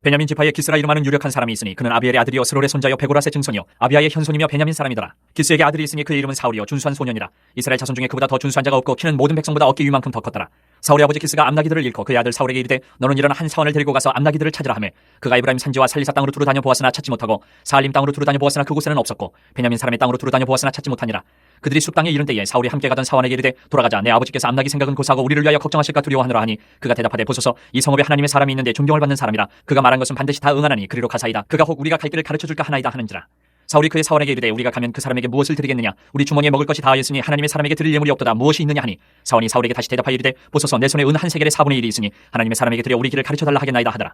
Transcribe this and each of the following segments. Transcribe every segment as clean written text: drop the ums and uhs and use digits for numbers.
베냐민 지파에 기스라 이름하는 유력한 사람이 있으니 그는 아비엘의 아들이요 스롤의 손자요 베고라스의 증손이요 아비아의 현손이며 베냐민 사람이더라. 기스에게 아들이 있으니 그의 이름은 사울이요 준수한 소년이라. 이스라엘 자손 중에 그보다 더 준수한 자가 없고 키는 모든 백성보다 어깨 위만큼 더 컸더라. 사울의 아버지 기스가 암나기들을 잃고 그의 아들 사울에게 이르되 너는 일어나 한 사원을 데리고 가서 암나기들을 찾으라 하매 그가 에브라임 산지와 살리사 땅으로 두루 다녀 보았으나 찾지 못하고 사알림 땅으로 두루 다녀 보았으나 그곳에는 없었고 베냐민 사람의 땅으로 두루 다녀 보았으나 찾지 못하니라. 그들이 숲땅에 이른 때에 사울이 함께 가던 사원에게 이르되 돌아가자. 내 아버지께서 암나기 생각은 고사하고 우리를 위하여 걱정하실까 두려워하노라 하니 그가 대답하되 보소서 이 성읍에 하나님의 사람이 있는데 존경을 받는 사람이라. 그가 말한 것은 반드시 다 응하나니 그리로 가사이다. 그가 혹 우리가 갈 길을 가르쳐줄까 하나이다 하는지라. 사울이 그의 사원에게 이르되 우리가 가면 그 사람에게 무엇을 드리겠느냐. 우리 주머니에 먹을 것이 다하였으니 하나님의 사람에게 드릴 예물이 없도다. 무엇이 있느냐 하니 사원이 사울에게 다시 대답하여 이르되 보소서 내 손에 은 한 세겔의 4분의 1이 있으니 하나님의 사람에게 드려 우리 길을 가르쳐달라 하겠나이다 하더라.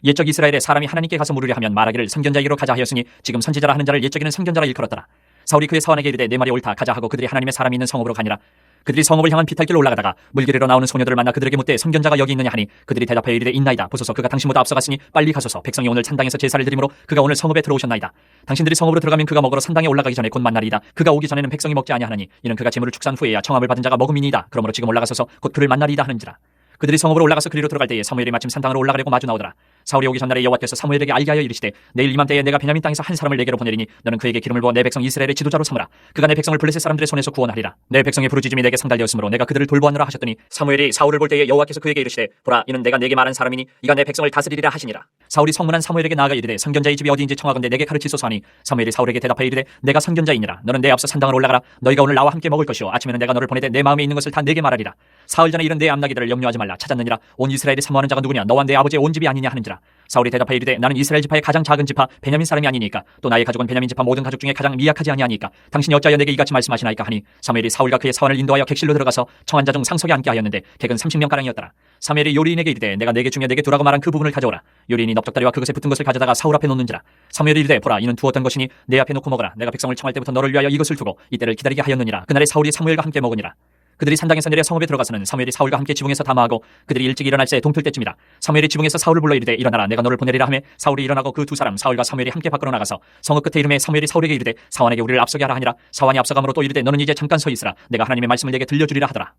옛적 이스라엘에 사람이 하나님께 가서 물으려 하면 말하기를 선견자에게로 가자 하였으니 지금 선지자라 하는 자를 옛적에는 선견자라 일컬었더라. 사울이 그의 사원에게 이르되 내 말이 옳다. 가자 하고 그들이 하나님의 사람이 있는 성읍으로 가니라. 그들이 성읍을 향한 비탈길로 올라가다가 물길에로 나오는 소녀들을 만나 그들에게 묻되 선견자가 여기 있느냐 하니 그들이 대답하여 이르되 있나이다. 보소서 그가 당신보다 앞서갔으니 빨리 가소서. 백성이 오늘 산당에서 제사를 드리므로 그가 오늘 성읍에 들어오셨나이다. 당신들이 성읍으로 들어가면 그가 먹으러 산당에 올라가기 전에 곧 만나리이다. 그가 오기 전에는 백성이 먹지 아니하나니 이는 그가 재물을 축산 후에야 청함을 받은 자가 먹음이니이다. 그러므로 지금 올라가소서 곧 그를 만나리이다 하는지라. 그들이 성읍으로 올라가서 그리로 들어갈 때에 사무엘이 마침 산당으로 올라가려고 마주 나오더라. 사울이 오기 전날에 여호와께서 사무엘에게 알게 하여 이르시되 내일 이맘때에 내가 베냐민 땅에서 한 사람을 내게로 보내리니 너는 그에게 기름을 부어 내 백성 이스라엘의 지도자로 삼으라. 그가 내 백성을 블레셋 사람들의 손에서 구원하리라. 내 백성의 부르짖음이 내게 상달되었으므로 내가 그들을 돌보았노라 하셨더니 사무엘이 사울을 볼 때에 여호와께서 그에게 이르시되 보라 이는 내가 내게 말한 사람이니 이가 내 백성을 다스리리라 하시니라. 사울이 성문한 사무엘에게 나아가 이르되 선견자의 집이 어디인지 청하건대 내게 가르치소서 하니 사무엘이 사울에게 대답하여 이르되 내가 선견자이니라. 너는 내 앞서 산당으로 올라가라. 너희가 오늘 나와 함께 먹을 것이요 아침에는 내가 너를 보내되 내 마음에 있는 것을 다 내게 말하리라. 사흘 전에 이른 내 암나기들을 염려하지 말라. 찾았느니라. 온 이스라엘이 사모하는 자가 누구냐. 너와 내 아버지의 온 집이 아니냐 하는지라. 사울이 대답하여 이르되 나는 이스라엘 지파의 가장 작은 지파 베냐민 사람이 아니니까 또 나의 가족은 베냐민 지파 모든 가족 중에 가장 미약하지 아니하니까 당신이 어찌하여 내게 이같이 말씀하시나이까 하니 사무엘이 사울과 그의 사원을 인도하여 객실로 들어가서 청한 자 중 상석에 앉게 하였는데 객은 30명가량이었더라. 사무엘이 요리인에게 이르되 내가 내게 중에 내게 두라고 말한 그 부분을 가져오라. 요리인이 넓적다리와 그것에 붙은 것을 가져다가 사울 앞에 놓는지라. 사무엘이 이르되 보라 이는 두었던 것이니 내 앞에 놓고 먹으라. 내가 백성을 청할 때부터 너를 위하여 이것을 두고 이때를 기다리게 하였느니라. 그날에 사울이 사무엘과 함께 먹으니라. 그들이 산당에서 내려 성읍에 들어가서는 사무엘이 사울과 함께 지붕에서 담화하고 그들이 일찍 일어날 새 동틀 때쯤이라. 사무엘이 지붕에서 사울을 불러 이르되 일어나라. 내가 너를 보내리라 하매 사울이 일어나고 그 두 사람 사울과 사무엘이 함께 밖으로 나가서 성읍 끝에 이름에 사무엘이 사울에게 이르되 사원에게 우리를 앞서게 하라 하니라. 사원이 앞서감으로 또 이르되 너는 이제 잠깐 서 있으라. 내가 하나님의 말씀을 내게 들려주리라 하더라.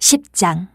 10장.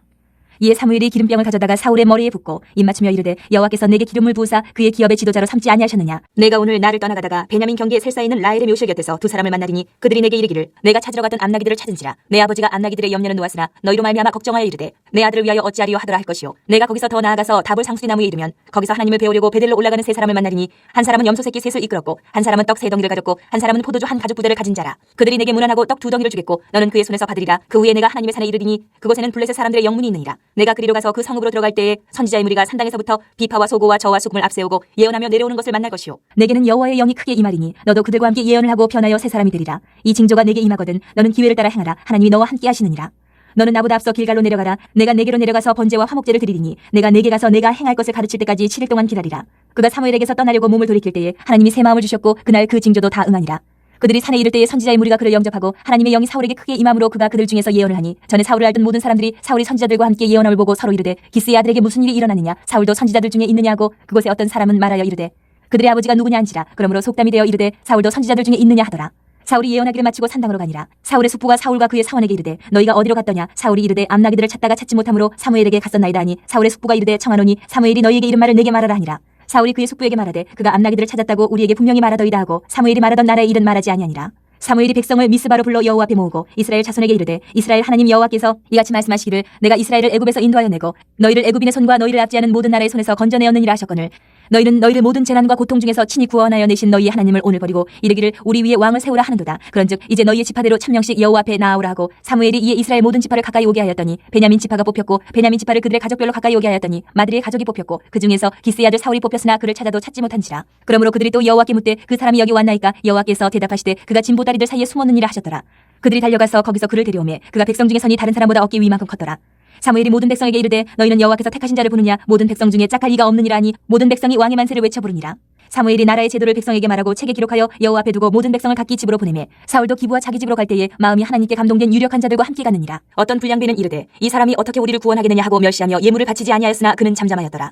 이에 사무엘이 기름병을 가져다가 사울의 머리에 붓고 입맞추며 이르되 여호와께서 내게 기름을 부으사 그의 기업의 지도자로 삼지 아니하셨느냐. 내가 오늘 나를 떠나가다가 베냐민 경계에 셀사 있는 라헬의 묘실 곁에서 두 사람을 만나리니 그들이 내게 이르기를 내가 찾으러 갔던 암나기들을 찾은지라. 내 아버지가 암나기들의 염려는 놓았으나 너희로 말미암아 걱정하여 이르되 내 아들을 위하여 어찌하리요 하더라 할 것이요. 내가 거기서 더 나아가서 다볼 상수리 나무에 이르면 거기서 하나님을 배우려고 베델로 올라가는 세 사람을 만나리니 한 사람은 염소 새끼 셋을 이끌었고 한 사람은 떡 세 덩이를 가졌고 한 사람은 포도주 한 가죽 부대를 가진 자라. 그들이 내게 문안하고 떡 두 덩이를 주겠고 너는 그의 손에서 받으리라. 그 후에 내가 하나님의 산에 이르리니 그곳에는 블레셋 사람들의 영문이 있느니라. 내가 그리로 가서 그 성읍으로 들어갈 때에 선지자의 무리가 산당에서부터 비파와 소고와 저와 수금을 앞세우고 예언하며 내려오는 것을 만날 것이요. 내게는 여호와의 영이 크게 임하리니 너도 그들과 함께 예언을 하고 변하여 새 사람이 되리라. 이 징조가 내게 임하거든 너는 기회를 따라 행하라. 하나님이 너와 함께 하시느니라. 너는 나보다 앞서 길갈로 내려가라. 내가 내게로 내려가서 번제와 화목제를 드리리니 내가 내게 가서 내가 행할 것을 가르칠 때까지 7일 동안 기다리라. 그가 사무엘에게서 떠나려고 몸을 돌이킬 때에 하나님이 새 마음을 주셨고 그날 그 징조도 다 응하니라. 그들이 산에 이를 때에 선지자의 무리가 그를 영접하고 하나님의 영이 사울에게 크게 임함으로 그가 그들 중에서 예언을 하니 전에 사울을 알던 모든 사람들이 사울이 선지자들과 함께 예언함을 보고 서로 이르되 기스의 아들에게 무슨 일이 일어나느냐. 사울도 선지자들 중에 있느냐 하고 그곳에 어떤 사람은 말하여 이르되 그들의 아버지가 누구냐 한지라. 그러므로 속담이 되어 이르되 사울도 선지자들 중에 있느냐 하더라. 사울이 예언하기를 마치고 산당으로 가니라. 사울의 숙부가 사울과 그의 사원에게 이르되 너희가 어디로 갔더냐. 사울이 이르되 암나기들을 찾다가 찾지 못함으로 사무엘에게 갔었나이다 하니 사울의 숙부가 이르되 청하노니 사무엘이 너희에게 이른 말을 내게 말하라 하니라. 사울이 그의 숙부에게 말하되 그가 암나기들을 찾았다고 우리에게 분명히 말하더이다 하고 사무엘이 말하던 나라의 일은 말하지 아니하니라. 사무엘이 백성을 미스바로 불러 여호와 앞에 모으고 이스라엘 자손에게 이르되 이스라엘 하나님 여호와께서 이같이 말씀하시기를 내가 이스라엘을 애굽에서 인도하여 내고 너희를 애굽인의 손과 너희를 압제하는 모든 나라의 손에서 건져내었느니라 하셨거늘 너희는 너희를 모든 재난과 고통 중에서 친히 구원하여 내신 너희의 하나님을 오늘 버리고 이르기를 우리 위에 왕을 세우라 하는도다. 그런즉 이제 너희의 지파대로 천명씩 여호와 앞에 나아오라 하고 사무엘이 이에 이스라엘 모든 지파를 가까이 오게 하였더니 베냐민 지파가 뽑혔고 베냐민 지파를 그들의 가족별로 가까이 오게 하였더니 마드리의 가족이 뽑혔고 그 중에서 기스의 아들 사울이 뽑혔으나 그를 찾아도 찾지 못한지라. 그러므로 그들이 또 여호와께 묻되 그 사람이 여기 왔나이까. 여호와께서 대답하시되 그가 진보다리들 사이에 숨었느니라 하셨더라. 그들이 달려가서 거기서 그를 데려오매 그가 백성 중에 선이 다른 사람보다 어깨 위만큼 컸더라. 사무엘이 모든 백성에게 이르되 너희는 여호와께서 택하신 자를 부르냐. 모든 백성 중에 짝할 이가 없느니라 하니 모든 백성이 왕의 만세를 외쳐 부르니라. 사무엘이 나라의 제도를 백성에게 말하고 책에 기록하여 여호와 앞에 두고 모든 백성을 각기 집으로 보내매 사울도 기브와 자기 집으로 갈 때에 마음이 하나님께 감동된 유력한 자들과 함께 가느니라. 어떤 불량배는 이르되 이 사람이 어떻게 우리를 구원하겠느냐 하고 멸시하며 예물을 바치지 아니하였으나 그는 잠잠하였더라.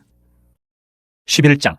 11장.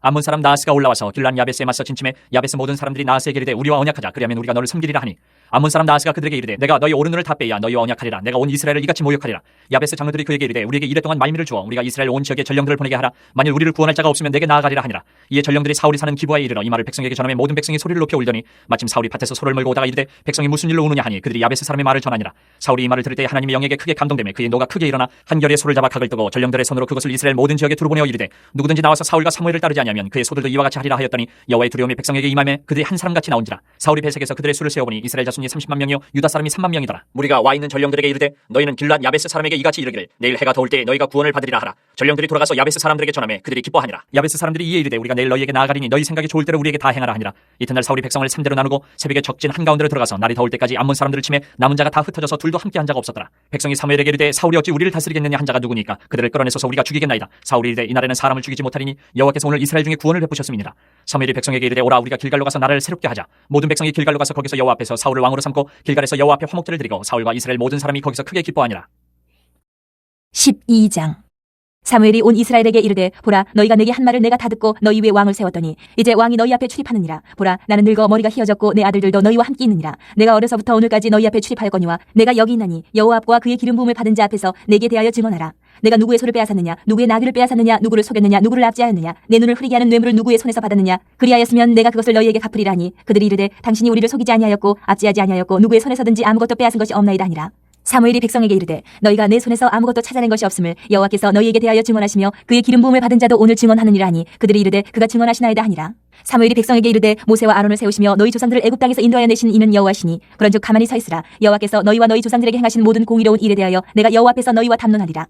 암몬 사람 나하스가 올라와서 길란 야베스에 맞서 진침해 야베스 모든 사람들이 나하스에게 이르되 우리와 언약하자. 그리하면 우리가 너를 섬기리라 하니 암몬 사람 나하스가 그들에게 이르되 내가 너희 오른 눈을 다 빼야 너희와 언약하리라. 내가 온 이스라엘을 이같이 모욕하리라. 야베스 장로들이 그에게 이르되 우리에게 이레 동안 말미를 주어 우리가 이스라엘 온 지역에 전령들을 보내게 하라. 만일 우리를 구원할 자가 없으면 내게 나아가리라 하니라. 이에 전령들이 사울이 사는 기부하에 이르러 이 말을 백성에게 전하며 모든 백성이 소리를 높여 울더니 마침 사울이 밭에서 소를 몰고 오다가 이르되 백성이 무슨 일로 우느냐 하니 그들이 야베스 사람의 말을 전하니라. 사울이 이 말을 들을 때 하나님의 영에게 크게 감동되며 그의 노가 크게 일어나 한결에 소를 잡아 각을 뜨고 전령들의 손으로 그것을 이스라엘 모든 지역에 두루 보내어 이르되 누구든지 나와서 사울과 사무엘을 따르지 아니하면 그의 소들도 이와 같이 하리라 하였더니 여호와의 두려움이 백성에게 임하며 그들이 한 사람같이 나온지라. 사울이 배색에서 그들의 수를 세어보니 이스라엘 자손이 30만 명이요 유다 사람이 3만 명이더라. 무리가 와 있는 전령들에게 이르되 너희는 길앗 야베스 사람에게 이같이 이르기를 내일 해가 더울 때에 너희가 구원을 받으리라 하라. 전령들이 돌아가서 야베스 사람들에게 전하며 그들이 기뻐하니라. 야베스 사람들이 이에 이르되 우리가 내일 너희에게 나아가리니 너희 생각이 좋을 대로 우리에게 다 행하라 하니라. 이튿날 사울이 백성을 3대로 나누고 새벽에 적진 한가운데로 들어가서 날이 더울 때까지 암몬 사람들을 치매 남은 자가 다 흩어져서 둘도 함께 한 자가 없었더라. 백성이 사무엘에게 이르되 사울이 어찌 우리를 다스리겠느냐 한 자가 누구니까 그들을 끌어내소서 우리가 죽이겠나이다. 사울이 이르되 이날에는 사람을 죽이지 못하리니 여호와께서 오늘 이스라엘 중에 구원을 베푸셨음이니라. 사무엘이 백성에게 이르되 오라 우리가 길갈로 가서 나라를 새롭게 하자. 모든 백성이 길갈로 가서 거기서 여호와 앞에서 사울을 왕으로 삼고 길갈에서 여호와 앞에 화목제를 드리고 사울과 이스라엘 모든 사람이 거기서 크게 기뻐하니라. 12장. 사무엘이 온 이스라엘에게 이르되 보라 너희가 내게 한 말을 내가 다 듣고 너희 위에 왕을 세웠더니 이제 왕이 너희 앞에 출입하느니라. 보라 나는 늙어 머리가 휘어졌고 내 아들들도 너희와 함께 있느니라. 내가 어려서부터 오늘까지 너희 앞에 출입하였거니와 내가 여기 있나니 여호와 앞과 그의 기름 부음을 받은 자 앞에서 내게 대하여 증언하라. 내가 누구의 소를 빼앗았느냐 누구의 나귀를 빼앗았느냐 누구를 속였느냐 누구를 압제하였느냐 내 눈을 흐리게 하는 뇌물을 누구의 손에서 받았느냐. 그리하였으면 내가 그것을 너희에게 갚으리라니. 그들이 이르되 당신이 우리를 속이지 아니하였고 압제하지 아니하였고 누구의 손에서든지 아무것도 빼앗은 것이 없나이다 하니라. 사무엘이 백성에게 이르되 너희가 내 손에서 아무것도 찾아낸 것이 없음을 여호와께서 너희에게 대하여 증언하시며 그의 기름 부음을 받은 자도 오늘 증언하느니라 하니 그들이 이르되 그가 증언하시나이다 하니라. 사무엘이 백성에게 이르되 모세와 아론을 세우시며 너희 조상들을 애굽 땅에서 인도하여 내신 이는 여호와시니 그런즉 가만히 서 있으라. 여호와께서 너희와 너희 조상들에게 행하신 모든 공의로운 일에 대하여 내가 여호와 앞에서 너희와 담론하리라.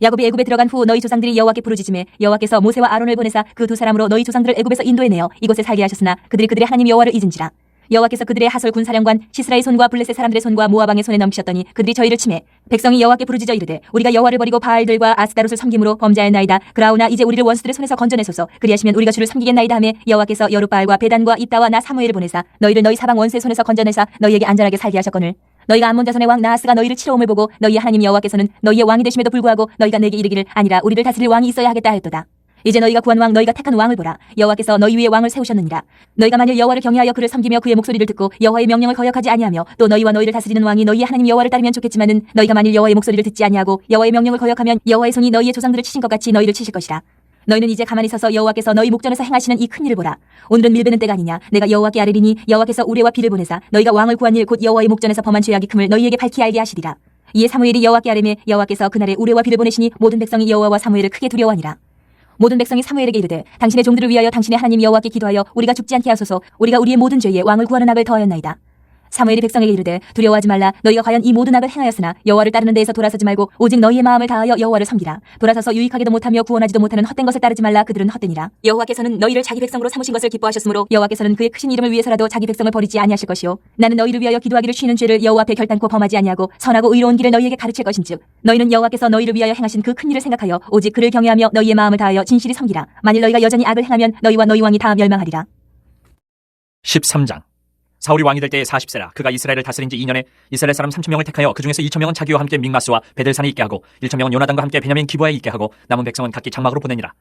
야곱이 애굽에 들어간 후 너희 조상들이 여호와께 부르짖음에 여호와께서 모세와 아론을 보내사 그 두 사람으로 너희 조상들을 애굽에서 인도해내어 이곳에 살게 하셨으나 그들이 그들의 하나님 여호와를 잊은지라. 여호와께서 그들의 하솔 군사령관 시스라의 손과 블레셋 사람들의 손과 모압 왕의 손에 넘기셨더니 그들이 저희를 치매 백성이 여호와께 부르짖어 이르되 우리가 여호와를 버리고 바알들과 아스다롯을 섬김으로 범죄하였나이다. 그러나 이제 우리를 원수들의 손에서 건져내소서. 그리하시면 우리가 주를 섬기겠나이다 하며 여호와께서 여룻바알과 베단과 입다와 나 사무엘을 보내사 너희를 너희 사방 원수의 손에서 건져내사 너희에게 안전하게 살게 하셨거늘 너희가 암몬 자손의 왕 나하스가 너희를 치러옴을 보고 너희의 하나님 여호와께서는 너희의 왕이 되심에도 불구하고 너희가 내게 이르기를 아니라 우리를 다스릴 왕이 있어야 하겠다 하였도다. 이제 너희가 구한 왕 너희가 택한 왕을 보라. 여호와께서 너희 위에 왕을 세우셨느니라. 너희가 만일 여호와를 경외하여 그를 섬기며 그의 목소리를 듣고 여호와의 명령을 거역하지 아니하며 또 너희와 너희를 다스리는 왕이 너희의 하나님 여호와를 따르면 좋겠지만은 너희가 만일 여호와의 목소리를 듣지 아니하고 여호와의 명령을 거역하면 여호와의 손이 너희의 조상들을 치신 것 같이 너희를 치실 것이라. 너희는 이제 가만히 서서 여호와께서 너희 목전에서 행하시는 이 큰 일을 보라. 오늘은 밀베는 때가 아니냐. 내가 여호와께 아뢰리니 여호와께서 우레와 비를 보내사 너희가 왕을 구한 일 곧 여호와의 목전에서 범한 죄악이 큼을 너희에게 밝히 알게 하시리라. 이에 사무엘이 여호와께 아뢰매 여호와께서 그날에 우레와 비를 보내시니 모든 백성이 여호와와 사무엘을 크게 두려워하니라. 모든 백성이 사무엘에게 이르되 당신의 종들을 위하여 당신의 하나님 여호와께 기도하여 우리가 죽지 않게 하소서. 우리가 우리의 모든 죄에 왕을 구하는 악을 더하였나이다. 사무엘이 백성에게 이르되 두려워하지 말라. 너희가 과연 이 모든 악을 행하였으나 여호와를 따르는 데에서 돌아서지 말고 오직 너희의 마음을 다하여 여호와를 섬기라. 돌아서서 유익하게도 못하며 구원하지도 못하는 헛된 것을 따르지 말라. 그들은 헛되니라. 여호와께서는 너희를 자기 백성으로 삼으신 것을 기뻐하셨으므로 여호와께서는 그의 크신 이름을 위해서라도 자기 백성을 버리지 아니하실 것이요 나는 너희를 위하여 기도하기를 쉬는 죄를 여호와 앞에 결단코 범하지 아니하고 선하고 의로운 길을 너희에게 가르칠 것인즉 너희는 여호와께서 너희를 위하여 행하신 그 큰 일을 생각하여 오직 그를 경외하며 너희의 마음을 다하여 진실히 섬기라. 만일 너희가 여전히 악을 행하면 너희와 너희 왕이 다 멸망하리라. 13장. 사울이 왕이 될 때에 40세라. 그가 이스라엘을 다스린 지 2년에 이스라엘 사람 3,000명을 택하여 그중에서 2,000명은 자기와 함께 믹마스와 베델산에 있게 하고 1,000명은 요나단과 함께 베냐민 기브아에 있게 하고 남은 백성은 각기 장막으로 보내니라.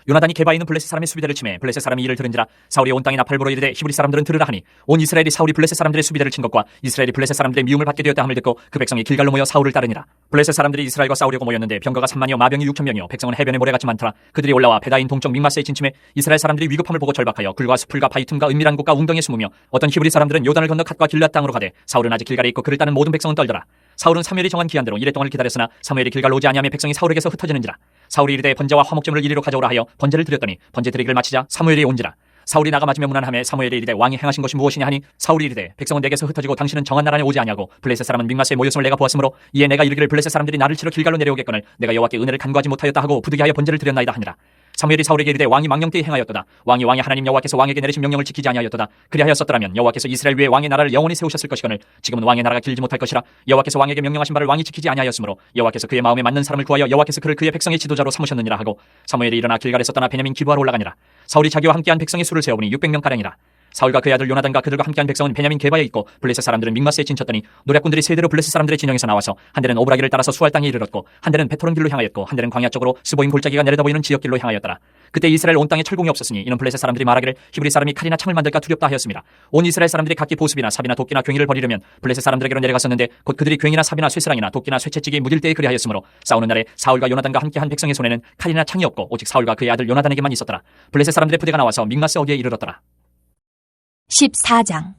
요나단이 게바에 있는 블레셋 사람의 수비대를 치매 블레셋 사람이 이를 들은지라. 사울이 온 땅에 나팔부로 이르되 히브리 사람들은 들으라 하니 온 이스라엘이 사울이 블레셋 사람들의 수비대를 친 것과 이스라엘이 블레셋 사람들의 미움을 받게 되었다 함을 듣고 그 백성이 길갈로 모여 사울을 따르니라. 블레셋 사람들이 이스라엘과 싸우려고 모였는데 병거가 3만이요 마병이 6,000명이요 백성은 해변의 모래같이 많더라. 그들이 올라와 베다인 동쪽 믹마스에 진침해 이스라엘 사람들이 위급함을 보고 절박하여 굴과 수풀과 바위 틈과 은밀한 곳과 웅덩이에 숨으며 어떤 히브리 사람들은 요단을 건너 갓과 길앗 땅으로 가되 사울은 아직 길갈에 있고 그를 따는 모든 백성은 떨더라. 사울은 사무엘이 정한 기한대로 이레 동안을 기다렸으나 사무엘이 길갈로 오지 아니하며 백성이 사울에게서 흩어지는지라. 사울이 이르되 번제와 화목제물을 이리로 가져오라 하여 번제를 드렸더니 번제 드리기를 마치자 사무엘이 온지라. 사울이 나가 맞으며 무난하며 사무엘이 이르되 왕이 행하신 것이 무엇이냐 하니 사울이 이르되 백성은 내게서 흩어지고 당신은 정한 나라에 오지 아니하고 블레셋 사람은 믹마스에 모였음을 내가 보았으므로 이에 내가 이르기를 블레셋 사람들이 나를 치러 길갈로 내려오겠거늘 내가 여호와께 은혜를 간구하지 못하였다 하고 부득이하여 번제를 드렸나이다 하니라. 사무엘이 사울에게 이르되 왕이 망령되이 행하였도다. 왕이 하나님 여호와께서 왕에게 내리신 명령을 지키지 아니하였도다. 그리하였었더라면 여호와께서 이스라엘 위에 왕의 나라를 영원히 세우셨을 것이거늘 지금은 왕의 나라가 길지 못할 것이라. 여호와께서 왕에게 명령하신 바를 왕이 지키지 아니하였으므로 여호와께서 그의 마음에 맞는 사람을 구하여 여호와께서 그를 그의 백성의 지도자로 삼으셨느니라 하고 사무엘이 일어나 길갈에서 떠나 베냐민 기브아로 올라가니라. 사울이 자기와 함께한 백성의 수를 세어보니 600명 가량이라. 사울과 그의 아들 요나단과 그들과 함께한 백성은 베냐민 게바에 있고 블레셋 사람들은 믹마스에 진쳤더니 노략군들이 세대로 블레셋 사람들의 진영에서 나와서 한 대는 오브라기를 따라서 수알 땅에 이르렀고 한 대는 베토론 길로 향하였고 한 대는 광야 쪽으로 스보임 골짜기가 내려다 보이는 지역길로 향하였더라. 그때 이스라엘 온 땅에 철공이 없었으니 이는 블레셋 사람들이 말하기를 히브리 사람이 칼이나 창을 만들까 두렵다 하였습니다. 온 이스라엘 사람들이 각기 보습이나 삽이나 도끼나 괭이를 버리려면 블레셋 사람들에게로 내려갔었는데 곧 그들이 괭이나 삽이나 쇠스랑이나 도끼나 쇠채찍이 무딜 때에 그리하였으므로 싸우는 날에 사울과 요나단과 함께한 백성의 손에는 칼이나 창이 없고 오직 사울과 그의 아들 요나단에게만 있었더라. 블레셋 사람들의 부대가 나와서 믹마스 어귀에 이르렀더라. 14장.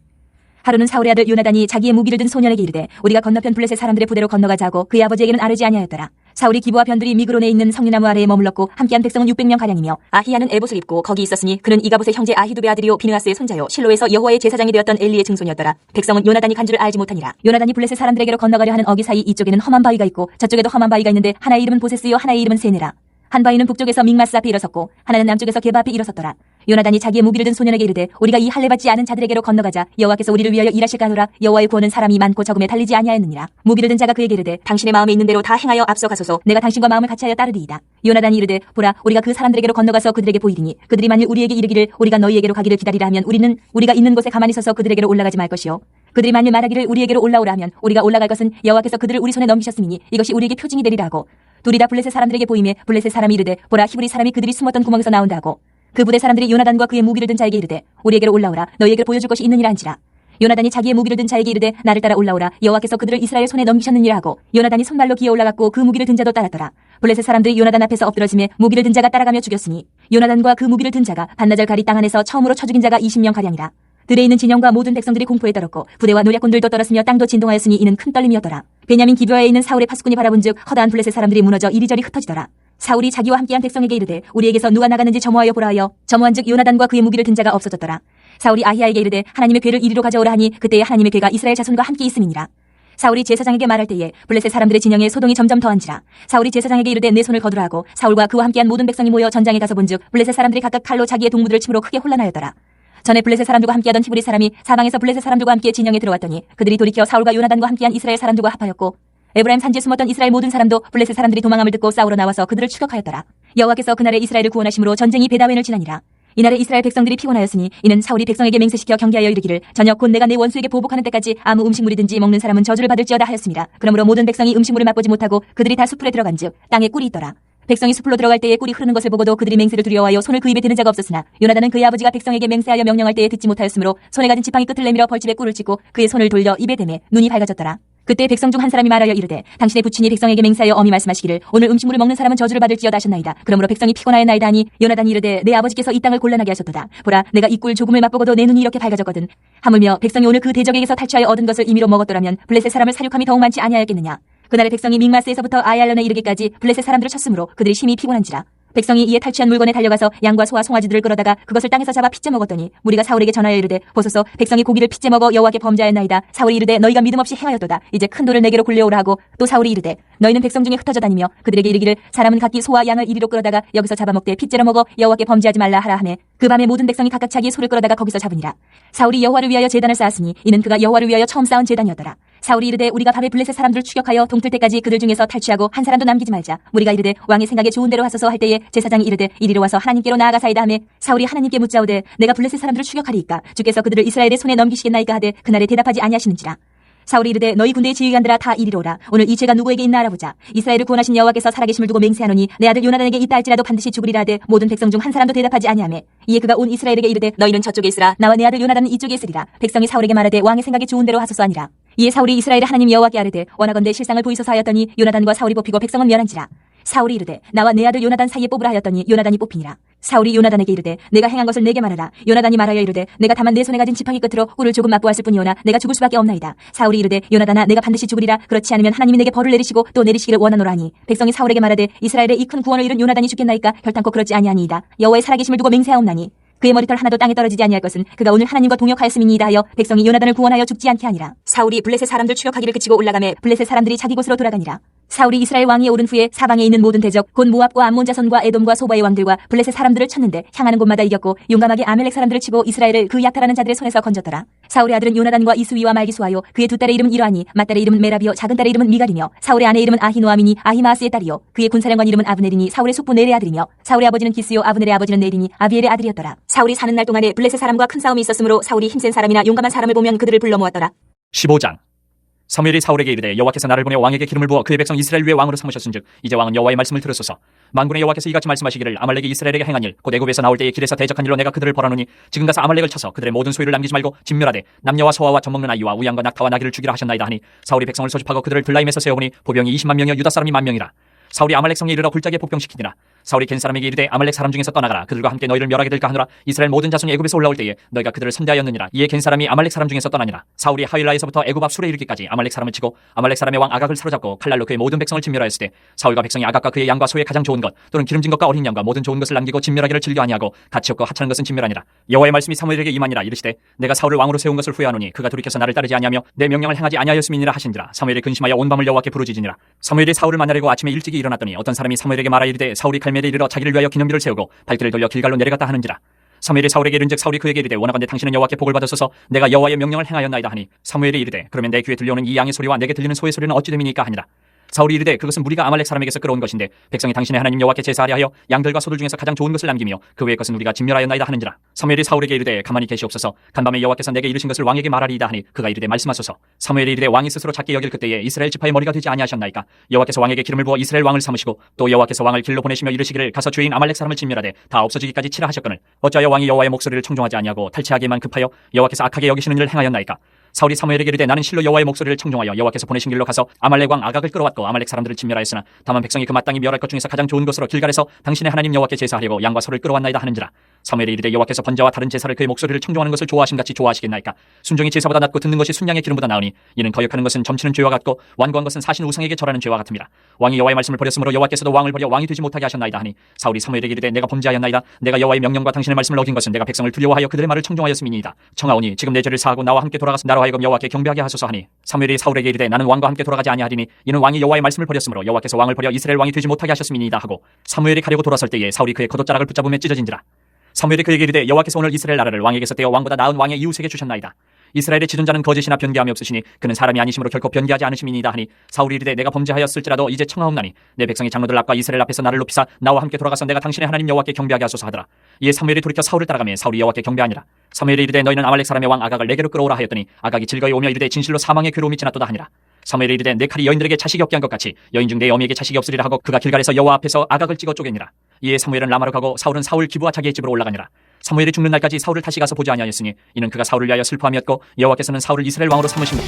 하루는 사울의 아들 요나단이 자기의 무기를 든 소년에게 이르되 우리가 건너편 블레셋 사람들의 부대로 건너가자 하고 그의 아버지에게는 아르지 아니하였더라. 사울이 기브와 변들이 미그론에 있는 성류나무 아래에 머물렀고 함께한 백성은 600명 가량이며 아히야는 에봇을 입고 거기 있었으니 그는 이가봇의 형제 아히두베 아들이요 비느하스의 손자요 실로에서 여호와의 제사장이 되었던 엘리의 증손이었더라. 백성은 요나단이 간 줄을 알지 못하니라. 요나단이 블레셋 사람들에게로 건너가려 하는 어기 사이 이쪽에는 험한 바위가 있고 저쪽에도 험한 바위가 있는데 하나의 이름은 보세스요 하나의 이름은 세네라. 한 바위는 북쪽에서 믹마스 앞에 일어섰고 하나는 남쪽에서 게바 앞에 일어섰더라. 요나단이 자기의 무기를 든 소년에게 이르되 우리가 이 할례 받지 않은 자들에게로 건너가자. 여호와께서 우리를 위하여 일하실까 하노라. 여호와의 구원은 사람이 많고 적음에 달리지 아니하였느니라. 무기를 든 자가 그에게 이르되 당신의 마음에 있는 대로 다 행하여 앞서 가소서. 내가 당신과 마음을 같이하여 따르리이다. 요나단이 이르되 보라 우리가 그 사람들에게로 건너가서 그들에게 보이리니 그들이 만일 우리에게 이르기를 우리가 너희에게로 가기를 기다리라 하면 우리는 우리가 있는 곳에 가만히 서서 그들에게로 올라가지 말 것이요 그들이 만일 말하기를 우리에게로 올라오라 하면 우리가 올라갈 것은 여호와께서 그들을 우리 손에 넘기셨으니 이것이 우리에게 표징이 되리라 하고 둘이 다 블레셋 사람들에게 보임에 블레셋 사람이 이르되 보라 히브리 사람이 그들이 숨었던 구멍에서 나온다 하고 그 부대 사람들이 요나단과 그의 무기를 든 자에게 이르되 우리에게로 올라오라 너희에게 보여줄 것이 있느니라 한지라. 요나단이 자기의 무기를 든 자에게 이르되 나를 따라 올라오라 여호와께서 그들을 이스라엘 손에 넘기셨느니라 하고 요나단이 손발로 기어 올라갔고 그 무기를 든 자도 따랐더라. 블레셋 사람들이 요나단 앞에서 엎드러짐에 무기를 든 자가 따라가며 죽였으니 요나단과 그 무기를 든 자가 반나절 가리 땅 안에서 처음으로 쳐 죽인 자가 20명 가량이라. 들에 있는 진영과 모든 백성들이 공포에 떨었고 부대와 노략군들도 떨었으며 땅도 진동하였으니 이는 큰 떨림이었더라. 베냐민 기브아에 있는 사울의 파수꾼이 바라본즉 허다한 블레셋 사람들이 무너져 이리저리 흩어지더라. 사울이 자기와 함께한 백성에게 이르되 우리에게서 누가 나가는지 점호하여 보라 하여 점호한즉 요나단과 그의 무기를 든 자가 없어졌더라. 사울이 아히야에게 이르되 하나님의 궤를 이리로 가져오라 하니 그때에 하나님의 궤가 이스라엘 자손과 함께 있음이니라. 사울이 제사장에게 말할 때에 블레셋 사람들의 진영에 소동이 점점 더한지라. 사울이 제사장에게 이르되 내 손을 거두라 하고 사울과 그와 함께한 모든 백성이 모여 전장에 가서 본즉 블레셋 사람들이 각각 칼로 자기의 동무들을 침으로 크게 혼란하였더라. 전에 블레셋 사람들과 함께하던 히브리 사람이 사방에서 블레셋 사람들과 함께 진영에 들어왔더니 그들이 돌이켜 사울과 요나단과 함께한 이스라엘 사람들과 합하였고 에브라임 산지에 숨었던 이스라엘 모든 사람도 블레셋 사람들이 도망함을 듣고 싸우러 나와서 그들을 추격하였더라. 여호와께서 그날에 이스라엘을 구원하심으로 전쟁이 베다웬을 지나니라. 이날에 이스라엘 백성들이 피곤하였으니 이는 사울이 백성에게 맹세시켜 경계하여 이르기를 저녁 곧 내가 내 원수에게 보복하는 때까지 아무 음식물이든지 먹는 사람은 저주를 받을지어다 하였습니다. 그러므로 모든 백성이 음식물을 맛보지 못하고 그들이 다 숲풀에 들어간즉 땅에 꿀이 있더라. 백성이 숲으로 들어갈 때에 꿀이 흐르는 것을 보고도 그들이 맹세를 두려워하여 손을 그 입에 대는 자가 없었으나 요나단은 그의 아버지가 백성에게 맹세하여 명령할 때에 듣지 못하였으므로 손에 가진 지팡이 끝을 내밀어 벌집에 꿀을 찍고 그의 손을 돌려 입에 대매 눈이 밝아졌더라. 그때 백성 중 한 사람이 말하여 이르되 당신의 부친이 백성에게 맹세하여 엄히 말씀하시기를 오늘 음식물을 먹는 사람은 저주를 받을지어다 하셨나이다. 그러므로 백성이 피곤하였나이다 하니 요나단이 이르되 내 아버지께서 이 땅을 곤란하게 하셨도다. 보라 내가 이 꿀 조금을 맛보고도 내 눈이 이렇게 밝아졌거든. 하물며 백성이 오늘 그 대적에게서 탈취하여 얻은 것을 임의로 먹었더라면 블레셋 사람을 사륙함이 더욱 많지 아니하였겠느냐. 그날의 백성이 믹마스에서부터 아얄론에 이르기까지 블레셋 사람들을 쳤으므로 그들이 심히 피곤한지라. 백성이 이에 탈취한 물건에 달려가서 양과 소와 송아지들을 끌어다가 그것을 땅에서 잡아 핏째 먹었더니 무리가 사울에게 전하여 이르되 보소서 백성이 고기를 핏째 먹어 여호와께 범죄하였나이다. 사울이 이르되 너희가 믿음 없이 행하였도다. 이제 큰 돌을 내게로 굴려오라 하고 또 사울이 이르되 너희는 백성 중에 흩어져 다니며 그들에게 이르기를 사람은 각기 소와 양을 이리로 끌어다가 여기서 잡아먹되 핏째로 먹어 여호와께 범죄하지 말라 하라 하매 그 밤에 모든 백성이 각각 자기의 소를 끌어다가 거기서 잡으니라. 사울이 여호와를 위하여 제단을 쌓았으니 이는 그가 여호와를 위하여 처음 쌓은 제단이었더라. 사울이 이르되 우리가 밤에 블레셋 사람들을 추격하여 동틀 때까지 그들 중에서 탈취하고 한 사람도 남기지 말자. 무리가 이르되 왕의 생각에 좋은 대로 하소서 할 때에 제사장이 이르되 이리로 와서 하나님께로 나아가사이다 하매 사울이 하나님께 묻자오되 내가 블레셋 사람들을 추격하리이까 주께서 그들을 이스라엘의 손에 넘기시겠나이까 하되 그날에 대답하지 아니하시는지라. 사울이 이르되 너희 군대의 지휘관들아 다 이리로 오라. 오늘 이 죄가 누구에게 있나 알아보자. 이스라엘을 구원하신 여호와께서 살아계심을 두고 맹세하노니 내 아들 요나단에게 있다 할지라도 반드시 죽으리라 하되 모든 백성 중 한 사람도 대답하지 아니하매 이에 그가 온 이스라엘에게 이르되 너희는 저쪽에 있으라. 나와 내 아들 요나단은 이쪽에 있으리라. 백성이 사울에게 말하되 왕의 생각에 좋은 대로 하소서 하니라. 이에 사울이 이스라엘의 하나님 여호와께 아뢰되 원하건대 실상을 보이소서 하였더니 요나단과 사울이 뽑히고 백성은 멸한지라. 사울이 이르되 나와 내 아들 요나단 사이에 뽑으라 하였더니 요나단이 뽑히니라. 사울이 요나단에게 이르되 내가 행한 것을 내게 말하라. 요나단이 말하여 이르되 내가 다만 내 손에 가진 지팡이 끝으로 꿀을 조금 맛보았을 뿐이오나 내가 죽을 수밖에 없나이다. 사울이 이르되 요나단아 내가 반드시 죽으리라. 그렇지 않으면 하나님이 내게 벌을 내리시고 또 내리시기를 원하노라 하니 백성이 사울에게 말하되 이스라엘의 이 큰 구원을 이룬 요나단이 죽겠나이까 결단코 그렇지 아니하니이다. 여호와의 살아계심을 두고 맹세하옵나니 그의 머리털 하나도 땅에 떨어지지 아니할 것은 그가 오늘 하나님과 동역하였음이니이다 하여 백성이 요나단을 구원하여 죽지 않게 하니라. 사울이 블레셋 사람들 추격하기를 그치고 올라가매 블레셋 사람들이 자기 곳으로 돌아가니라. 사울이 이스라엘 왕이 오른 후에 사방에 있는 모든 대적 곧 모압과 암몬 자손과 에돔과 소바의 왕들과 블레셋 사람들을 쳤는데 향하는 곳마다 이겼고 용감하게 아멜렉 사람들을 치고 이스라엘을 그 약탈하는 자들의 손에서 건졌더라. 사울의 아들은 요나단과 이스위와 말기수하요 그의 두 딸의 이름은 이러하니 맏딸의 이름은 메라비요 작은 딸의 이름은 미갈이며 사울의 아내 이름은 아히노아미니 아히마아스의 딸이요 그의 군사령관 이름은 아브넬이니 사울의 숙부 넬의 아들이며 사울의 아버지는 기스요 아브넬의 아버지는 네리니 아비엘의 아들이었더라. 사울이 사는 날 동안에 블레셋 사람과 큰 싸움이 있었으므로 사울이 힘센 사람이나 용감한 사람을 보면 그들을 불러 모았더라. 15장. 사무엘이 사울에게 이르되 여호와께서 나를 보내 왕에게 기름을 부어 그의 백성 이스라엘 위에 왕으로 삼으셨은즉 이제 왕은 여호와의 말씀을 들으소서. 만군의 여호와께서 이같이 말씀하시기를 아말렉이 이스라엘에게 행한 일 곧 애굽에서 나올 때에 길에서 대적한 일로 내가 그들을 벌하노니 지금 가서 아말렉을 쳐서 그들의 모든 소유를 남기지 말고 진멸하되 남녀와 소아와 젖먹는 아이와 우양과 낙타와 나귀를 죽이라 하셨나이다 하니 사울이 백성을 소집하고 그들을 들라임에서 세워보니 보병이 20만 명이요 유다 사람이 1,000,000명이라. 사울이 아말렉 성에 이르러 굴짝에 복병시키니라. 사울이 겐 사람에게 이르되 아말렉 사람 중에서 떠나가라. 그들과 함께 너희를 멸하게 될까 하노라. 이스라엘 모든 자손이 애굽에서 올라올 때에 너희가 그들을 선대하였느니라. 이에 겐 사람이 아말렉 사람 중에서 떠나니라. 사울이 하윌라에서부터 애굽 앞 술에 이르기까지 아말렉 사람을 치고 아말렉 사람의 왕 아각을 사로잡고 칼날로 그의 모든 백성을 진멸하였을 때 사울과 백성이 아각과 그의 양과 소의 가장 좋은 것 또는 기름진 것과 어린 양과 모든 좋은 것을 남기고 진멸하기를 즐겨 아니하고 가치 없고 하찮은 것은 진멸하니라. 여호와의 말씀이 사무엘에게 임하니라. 이르시되 내가 사울을 왕으로 세운 것을 후회하노니 그가 돌이켜서 나를 따르지 아니하며 내 명령을 행하지 아니하였음이니라 하신지라. 사무엘이 근심하여 온 밤을 여호와께 부르짖으니라. 사무엘이 사울을 만나려고 아침에 일찍이 일어났더니 어떤 사람이 사무엘에게 말하 이르되 사울이 갈멜에 이르러 자기를 위하여 기념비를 세우고 발길을 돌려 길갈로 내려갔다 하는지라. 사무엘이 사울에게 이른즉 사울이 그에게 이르되 원하건대 당신은 여호와께 복을 받으소서. 내가 여호와의 명령을 행하였나이다 하니 사무엘이 이르되 그러면 내 귀에 들려오는 이 양의 소리와 내게 들리는 소의 소리는 어찌 됨이니까 하니라. 사울이 이르되 그것은 무리가 아말렉 사람에게서 끌어온 것인데 백성이 당신의 하나님 여호와께 제사하려 하여 양들과 소들 중에서 가장 좋은 것을 남기며 그 외의 것은 우리가 진멸하였나이다 하는지라. 사무엘이 사울에게 이르되 가만히 계시옵소서. 간밤에 여호와께서 내게 이르신 것을 왕에게 말하리이다 하니 그가 이르되 말씀하소서. 사무엘이 이르되 왕이 스스로 작게 여길 그때에 이스라엘 지파의 머리가 되지 아니하셨나이까. 여호와께서 왕에게 기름을 부어 이스라엘 왕을 삼으시고 또 여호와께서 왕을 길로 보내시며 이르시기를 가서 죄인 아말렉 사람을 진멸하되 다 없어지기까지 치라 하셨거늘 어찌하여 왕이 여호와의 목소리를 청종하지 아니하고 탈취하기만 급하여 여호와께서 악하게 여기시는 일을 행하였나이까. 사울이 사무엘에게 이르되 나는 실로 여호와의 목소리를 청종하여 여호와께서 보내신 길로 가서 아말렉 왕 아각을 끌어왔고 아말렉 사람들을 진멸하였으나 다만 백성이 그 마땅히 멸할 것 중에서 가장 좋은 것으로 길갈에서 당신의 하나님 여호와께 제사하려고 양과 소를 끌어왔나이다 하는지라. 사무엘이 이르되 여호와께서 번제와 다른 제사를 그의 목소리를 청종하는 것을 좋아하심같이 좋아하시겠나이까. 순종이 제사보다 낫고 듣는 것이 순양의 기름보다 나으니 이는 거역하는 것은 점치는 죄와 같고 완고한 것은 사신 우상에게 절하는 죄와 같음이라. 왕이 여호와의 말씀을 버렸으므로 여호와께서도 왕을 버려 왕이 되지 못하게 하셨나이다 하니 사울이 사무엘에게 이르되 내가 범죄하였나이다. 내가 여호와의 명령과 당신의 말씀을 어긴 것은 내가 백성을 두려워하여 그들의 말을 청종하였음이니이다. 청하오니 지금 내 죄를 사하고 나와 함께 돌아가서 나로 하여금 여호와께 경배하게 하소서 하니 사무엘이 사울에게 이르되 나는 왕과 함께 돌아가지 아니하리니 이는 왕이 여호와의 말씀을 버렸으므로 여호와께서 왕을 버려 이스라엘 왕이 되지 못하게 하셨음이니이다 하고 사무엘이 가려고 돌아설 때에 사울이 그의 겉옷자락을 붙잡으며 찢어진지라. 사무엘이 그에게 이르되 여호와께서 오늘 이스라엘 나라를 왕에게서 떼어 왕보다 나은 왕의 이웃에게 주셨나이다. 이스라엘의 지존자는 거짓이나 변개함이 없으시니 그는 사람이 아니심으로 결코 변개하지 않으심이니이다 하니 사울이 이르되 내가 범죄하였을지라도 이제 청하옵나니 내 백성이 장로들 앞과 이스라엘 앞에서 나를 높이사 나와 함께 돌아가서 내가 당신의 하나님 여호와께 경배하게 하소서 하더라. 이에 사무엘이 돌이켜 사울을 따라가며 사울이 여호와께 경배하니라. 사무엘이 이르되 너희는 아말렉 사람의 왕 아각을 내게로 끌어오라 하였더니 아각이 즐거이 오며 이르되 진실로 사망의 괴로움이 지났도다 하니라. 사무엘이 이르되 내 칼이 여인들에게 자식이 없게 한 것 같이 여인 중 내 어미에게 자식이 없으리라 하고 그가 길갈에서 여호와 앞에서 아각을 찍어 쪼개니라. 이에 사무엘은 라마로 가고 사울은 사울 기브와 자기의 집으로 올라가니라. 사무엘이 죽는 날까지 사울을 다시 가서 보지 아니하였으니 이는 그가 사울을 위하여 슬퍼함이었고 여호와께서는 사울을 이스라엘 왕으로 삼으신 것